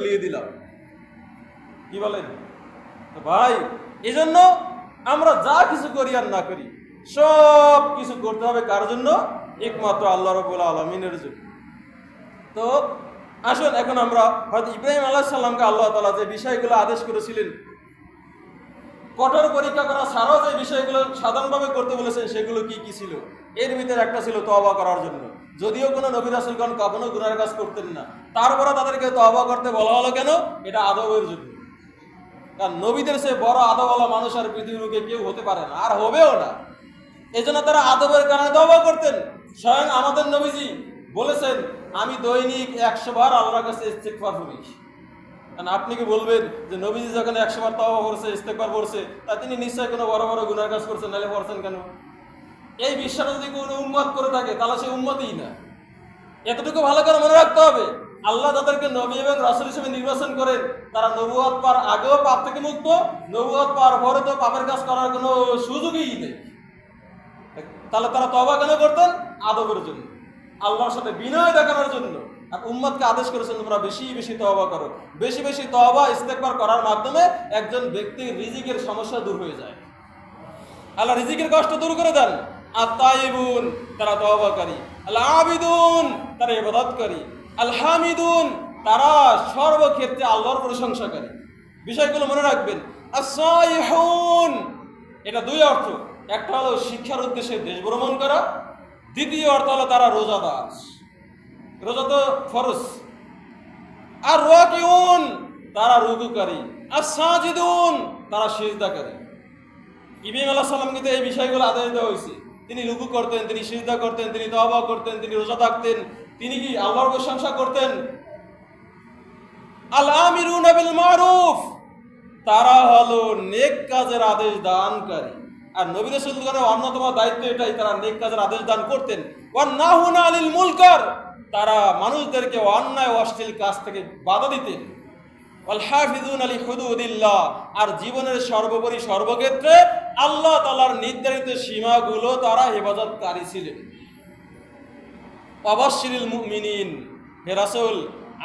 দিয়ে দিলাম। কি বলেন ভাই? এই জন্য আমরা যা কিছু করি আর না করি, সব কিছু করতে হবে কার জন্য? একমাত্র আল্লাহ রাব্বুল আলামিনের জন্য। তো আসুন এখন আমরা হয়তো ইব্রাহিম আলাইহিস সালামকে আল্লাহ তাআলা যে বিষয়গুলো আদেশ করেছিলেন, কঠোর পরীক্ষা করা ছাড়াও যে বিষয়গুলো সাধারণভাবে করতে বলেছেন, সেগুলো কি কি ছিল? এর ভিতরে একটা ছিল তওবা করার জন্য। যদিও কোনো নবী রাসূলগণ কখনো গুনাহের কাজ করতেন না, তারপরে তাদেরকে তওবা করতে বলা হলো কেন? এটা আদবের জন্য। কারণ নবীদের সে বড় আদবওয়ালা মানুষ আর পৃথিবীর বুকে কেউ হতে পারে না, আর হবেও না। এই জন্য তারা আদবের কারণে তওবা করতেন। স্বয়ং আমাদের নবীজি বলেছেন, আমি দৈনিক 100 বার আল্লাহর কাছে ইস্তিগফার করি। আপনি কি বলবেন যে নবীজি যখন 100 বার তওবা করছে, ইস্তেগফার করছে, তা তিনি নিশ্চয়ই কোনো বড় বড় গুনার কাজ করছেন, নাহলে করছেন কেন? এই বিশ্বাসটা যদি কোনো উম্মত করে থাকে, তাহলে সে উম্মতই না। এতটুকু ভালো করে মনে রাখতে হবে, আল্লাহ যাদেরকে নবী এবং রাসূল হিসেবে নির্বাচন করেন, তারা নবুয়ত পাওয়ার আগেও পাপ থেকে মুক্ত, নবুয়ত পাওয়ার পরে তো পাপের কাজ করার কোনো সুযোগই নেই। তাহলে তারা তওবা কেন করতেন? আদবের জন্য, আল্লাহর সাথে বিনয় দেখানোর জন্য। আর উম্মতকে আদেশ করেছেন, তোমরা বেশি বেশি তওবা করো। বেশি বেশি তওবা ইস্তেগফার করার মাধ্যমে একজন ব্যক্তির রিজিকের সমস্যা দূর হয়ে যায়। আল্লাহ রিজিকের কষ্ট দূর করে দেন। আত-তাইবুন, তারা তওবাকারী। আল-আবিদুন, তারা ইবাদতকারী। আল-হামিদুন, তারা সর্বক্ষেত্রে আল্লাহর প্রশংসাকারী। বিষয়গুলো মনে রাখবেন। আস-সাইহুন, এটা দুই অর্থ। একটা হলো শিক্ষার উদ্দেশ্যে দেশ ভ্রমণ করা, দ্বিতীয় অর্থ হলো তারা রোজাদার। রোজা তো ফরজ। আর রাকিউন, তারা রুকুকারী। আস-সাজিদুন, তারা সিজদাকারী। ইব্রাহিম আলাইহিস সালাম কিন্তু এই বিষয়গুলো আদেশ দেওয়া হয়েছে। তিনি রুকু করতেন, তিনি সিজদা করতেন, তিনি তওবা করতেন, তিনি রোজা থাকতেন, তিনি কি আল্লাহর প্রশংসা করতেন। আল আমিরুনা বিল মারুফ, তারা হলো নেক কাজের আদেশ দানকারী। আর নবী রাসূলগণের অন্যতম দায়িত্ব এটাই, তারা নেক কাজের আদেশ দান করতেন। ওয়ান নাহুনা আনিল মুনকার, তারা মানুষদেরকে অন্যায় অশ্লীল কাজ থেকে বাধা দিতেন। ওয়াল হাফিজুনা লিহুদুদিল্লাহ, আর জীবনের সর্বোপরি সর্বক্ষেত্রে আল্লাহ তাআলার নির্ধারিত সীমাগুলো তারা হেফাজতকারী ছিলেন। ওয়াবাশশিরিল মুমিনিন, হে রাসূল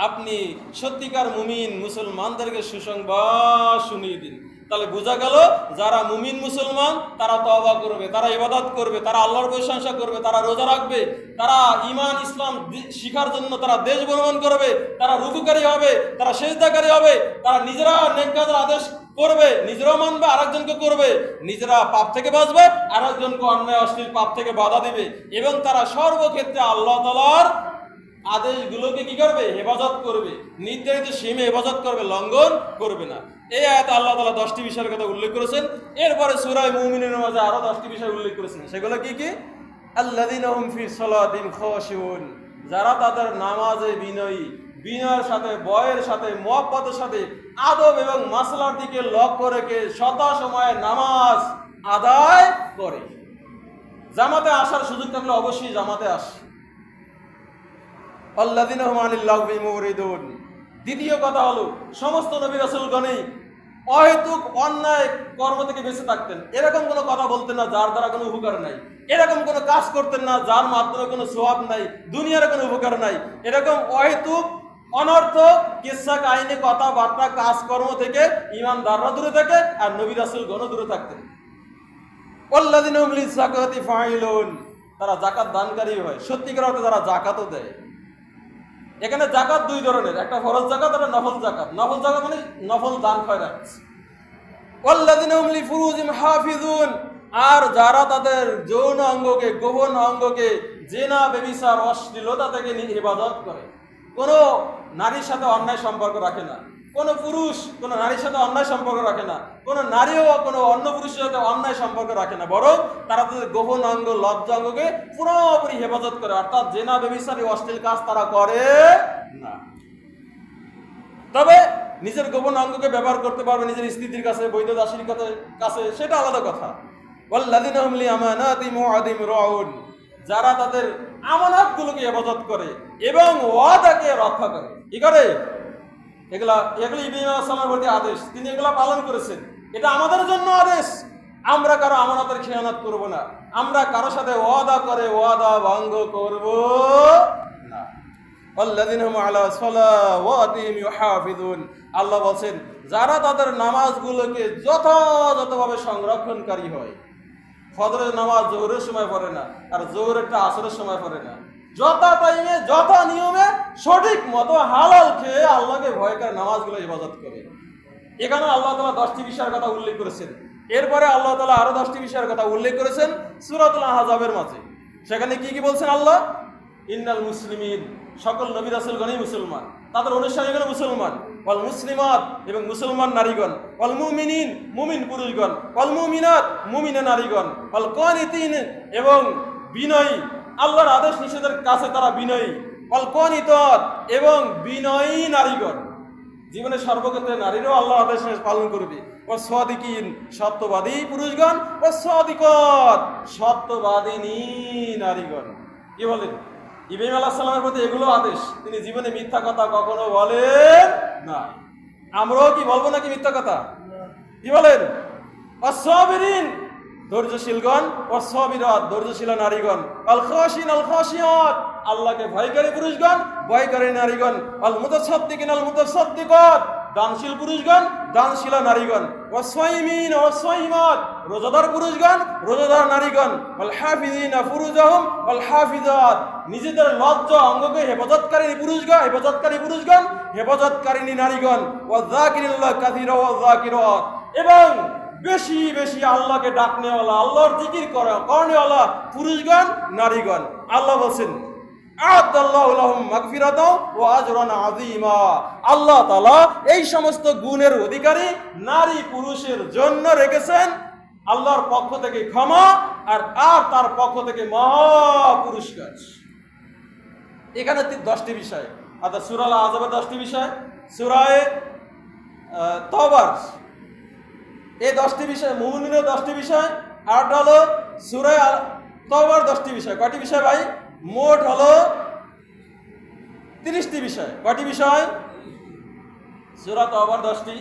আপনি সত্যিকার মুমিন মুসলমানদেরকে সুসংবাদ শুনিয়ে দিন। তাহলে বোঝা গেল, যারা মুমিন মুসলমান তারা তওবা করবে, তারা ইবাদত করবে, তারা আল্লাহর প্রশংসা করবে, তারা রোজা রাখবে, তারা ঈমান ইসলাম শিখার জন্য তারা দেশ ভ্রমণ করবে, তারা রুকুকারী হবে, তারা সিজদাকারী হবে, তারা নিজেরা নেক কাজের আদেশ করবে, নিজেরাও মানবে, আরেকজনকে করবে, নিজেরা পাপ থেকে বাঁচবে, আরেকজনকে অন্যায় অশ্লীল পাপ থেকে বাধা দিবে, এবং তারা সর্বক্ষেত্রে আল্লাহ তাআলার আদেশগুলোকে কি করবে? হেফাজত করবে, নির্ধারিত সীমে হেফাজত করবে, লঙ্ঘন করবে না। এই আয়াতে আল্লাহ তাআলা 10টি বিষয়ের কথা উল্লেখ করেছেন। এরপরে সূরা মুমিনের মাঝে আরো 10টি বিষয় উল্লেখ করেছেন। সেগুলো কি কি? আল্লাযীনা হুম ফি সালাতিহিম খাশিউন, যারা তাদের নামাজে বিনয়ী, বিনয়ের সাথে, বয়ের সাথে, মুহাব্বতের সাথে, আদব এবং মাসলার দিকে লক্ষ্য রেখে শত সময়ে নামাজ আদায় করে। জামাতে আসার সুযোগ থাকলে অবশ্যই জামাতে আসে। আল্লাযীনা হুম আনিল লাগবি মুরিদুন, দ্বিতীয় কথা হলো সমস্ত নবী রাসূলগণই অহেতুক অন্যায় কর্ম থেকে বেঁচে থাকতেন। এরকম কোনো কথা বলতেন না যার দ্বারা কোনো উপকার নাই, এরকম কোনো কাজ করতেন না যার মাধ্যমে কোনো সওয়াব নাই, দুনিয়ার কোনো উপকার নাই। এরকম অহেতুক অনর্থক কিসসা কাহিনী, কথাবার্তা, কাজকর্ম থেকে ঈমানদাররা দূরে থাকে, আর নবী রাসূলগণও দূরে থাকতেন। আল্লাযীনা হুম লিযাকাতি ফাইলুন, তারা যাকাত দানকারী হয়, সত্যিকার অর্থে তারা যাকাতও দেয়। এখানে যাকাত দুই ধরনের, একটা ফরজ যাকাত, একটা নফল যাকাত। নফল যাকাত মানে নফল দান খয়রাত। ওয়াল্লাযীনা হুম লিফুরুজিহিম হাফিজুন, আর যারা তাদের যৌন অঙ্গকে, গোপন অঙ্গকে জিনা, ব্যভিচার, অশ্লীলতা থেকে হেফাজত করে। কোনো নারীর সাথে অন্যায় সম্পর্ক রাখে না, কোনো পুরুষ কোনো নারীর সাথে অন্যায় সম্পর্ক রাখে না, কোনো নারীও কোনো অন্য পুরুষের সাথে অন্যায় সম্পর্ক রাখে না, বরং তারা তাদের গোপন অঙ্গ, লজ্জা অঙ্গকে পুরোপুরি হেফাজত করে। অর্থাৎ জিনা, ব্যভিচার, অশ্লীল কাজ তারা করে না। তবে নিজের গোপন অঙ্গকে ব্যবহার করতে পারবে নিজের স্ত্রীর কাছে, বৈধ দাসীর কাছে, সেটা আলাদা কথা। ওয়াল্লাযীনা হুম লিআমানাতিহিম ওয়া আহদিহিম রাউন, যারা তাদের আমানতগুলোকে হেফাজত করে এবং ওয়াদাকে রক্ষা করে। কি করে? এগুলো ইব্রাহিম আলাইহিস সালামের প্রতি আদেশ, তিনি এগুলো পালন করেছেন। এটা আমাদের জন্য আদেশ, আমরা কারো আমানতের খেয়ানত করব না, আমরা কারো সাথে ওয়াদা করে ওয়াদা ভঙ্গ করব না। আল্লাযীনা হুম আলা সালাওয়াতিহিম ইউহাফিজুন। আল্লাহ বলেন যারা তাদের নামাজগুলোকে যথাযথভাবে সংরক্ষণকারী হয়। ফজরের নামাজ জোহরের সময় পড়ে না, আর জোহরেরটা আসরের সময় পড়ে না, যথা টাইমে যথা নিয়মে সঠিক মতো হালাল খেয়ে আল্লাহকে ভয় করে নামাজগুলো ইবাদত করে। এখানে আল্লাহ তাআলা 10টি বিষয়ের কথা উল্লেখ করেছেন। এরপরে আল্লাহ তাআলা আরো 10টি বিষয়ের কথা উল্লেখ করেছেন সূরাতুল আহজাবের মাঝে। সেখানে কি কি বলছেন আল্লাহ? ইন্নাল মুসলিমিন, সকল নবী রাসূলগণই মুসলমান, তাদের অনুসারীগণ মুসলমান, ওয়াল মুসলিমাত, এবং মুসলমান নারীগণ, ওয়াল মুমিনিন, মুমিন পুরুষগণ, ওয়াল মুমিনাত, মুমিনা নারীগণ, ওয়াল কানিতিন, এবং বিনয়ী, আল্লাহর আদেশ নিষেধের কাছে তারা বিনয়ী, ওয়াল কানিতাত, এবং বিনয়ী নারীগণ। জীবনে সর্বক্ষেত্রে নারীরও আল্লাহর আদেশ পালন করবে। ওয়া সাদিকিন, সত্যবাদী পুরুষগণ, ওয়া সাদিকাত, সত্যবাদিনী নারীগণ। কি বলেন? ইব্রাহিম আলাইহিস সালামের প্রতি এগুলো আদেশ, তিনি জীবনে মিথ্যা কথা কখনো বলেন না। আমরাও কি বলবো নাকি মিথ্যা কথা? কি বলেন? আস-সাবিরিন, ধৈর্যশীলগণ, ওয়াস-সাবিরাত, ধৈর্যশীল নারীগণ, আল খাশিন, আল খাশিয়াত, আল্লাহকে ভয়কারী পুরুষগণ, ভয়কারী নারীগণ, আল মুতাসাদ্দিকিন, আল মুতাসাদ্দিকাত, দানশীল পুরুষগণ, দানশীলা নারীগণ, ওয়াস-সাইমিন, ওয়াস-সাইমাত, রোজাদার পুরুষগণ, রোজাদার নারীগণ, ওয়াল হাফিজিনা ফুরুজাহুম, ওয়াল হাফিজাত, নিজেদের লজ্জা অঙ্গকে হেফাজতকারী পুরুষগণ, হেফাজতকারিনী নারীগণ, ওয়াযাকিরিল্লাহ কাসীরা ওয়াযাকিরাত, এবং বেশি বেশি আল্লাহকে ডাকনেওয়ালা, আল্লাহর জিকির করনেওয়ালা পুরুষগণ, নারীগণ। আল্লাহ বলছেন আ'আদাল্লাহু লাহুম মাগফিরাতাও ওয়া আজরান আযীমা। আল্লাহ তাআলা এই সমস্ত গুণের অধিকারী নারী পুরুষের জন্য রেখেছেন আল্লাহর পক্ষ থেকে ক্ষমা আর তার পক্ষ থেকে মহা পুরস্কার। এখানে 10টি বিষয়, অর্থাৎ সূরা আল-আহজাবের 10টি বিষয়, সূরা তাওবার এই 10টি বিষয়, মুমিনের 10টি বিষয়, আর হলো সূরা তাওবার 10টি বিষয়। কয়টি বিষয় ভাই? মোট হলো 30টি বিষয়। কয়টি বিষয়? সূরা তাওবার 10টি,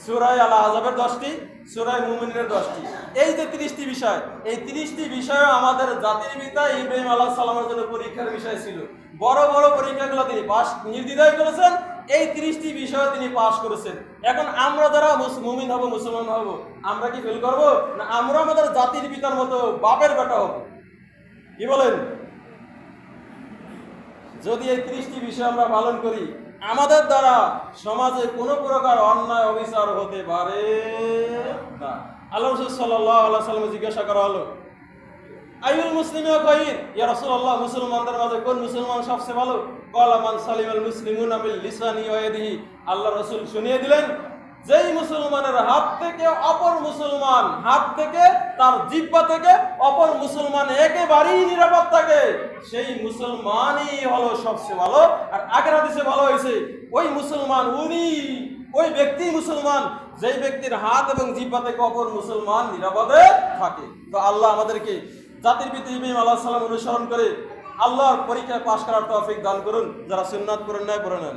সূরা আল-আহজাবের 10টি, সূরা মুমিনের 10টি। এই যে 30টি বিষয়, এই 30টি বিষয় আমাদের জাতির পিতা ইব্রাহিম আলাইহিস সালামের জন্য পরীক্ষার বিষয় ছিল। বড় বড় পরীক্ষাগুলো তিনি পাস নির্দ্বিধায় করেছেন। এই 30টি বিষয় তিনি পাস করেছেন। এখন আমরা যারা মুমিন হব, মুসলমান হব, আমরা কি ফেল করব? না আমরা আমাদের জাতির পিতার মতো বাপের বেটা হব? কি বলেন? যদি এই 30টি বিষয় আমরা পালন করি, আমাদের দ্বারা সমাজে কোনো প্রকার অন্যায় অবিচার হতে পারে না। আল্লাহ রাসূল সাল্লাল্লাহু আলাইহি ওয়াসাল্লাম জিজ্ঞাসা করা হলো, আইয়ুল মুসলিমিনা খায়র, ইয়া রাসূলুল্লাহ, মুসলমানদের মাঝে কোন মুসলমান সবচেয়ে ভালো? ক্বালা মান সালিমাল মুসলিমুনা মিন লিসানি ওয়া ইয়াদিহি। আল্লাহ রাসূল শুনিয়ে দিলেন, যেই মুসলমানের হাত থেকে অপর মুসলমান, হাত থেকে তার জিহ্বা থেকে অপর মুসলমান একেবারেই নিরাপদ থাকে, সেই মুসলমানই হলো সবচেয়ে ভালো। আর আগের হাদিসে ভালো হয়েছে, ওই মুসলমান ওই ব্যক্তি মুসলমান যেই ব্যক্তির হাত এবং জিহ্বা থেকে অপর মুসলমান নিরাপদে থাকে। তো আল্লাহ আমাদেরকে জাতির পিতা ইব্রাহিম আলাইহিস সালাম অনুসরণ করে আল্লাহর পরীক্ষায় পাশ করার তৌফিক দান করুন। যারা সুন্নাত পড়েন নাই পড়ে নেন।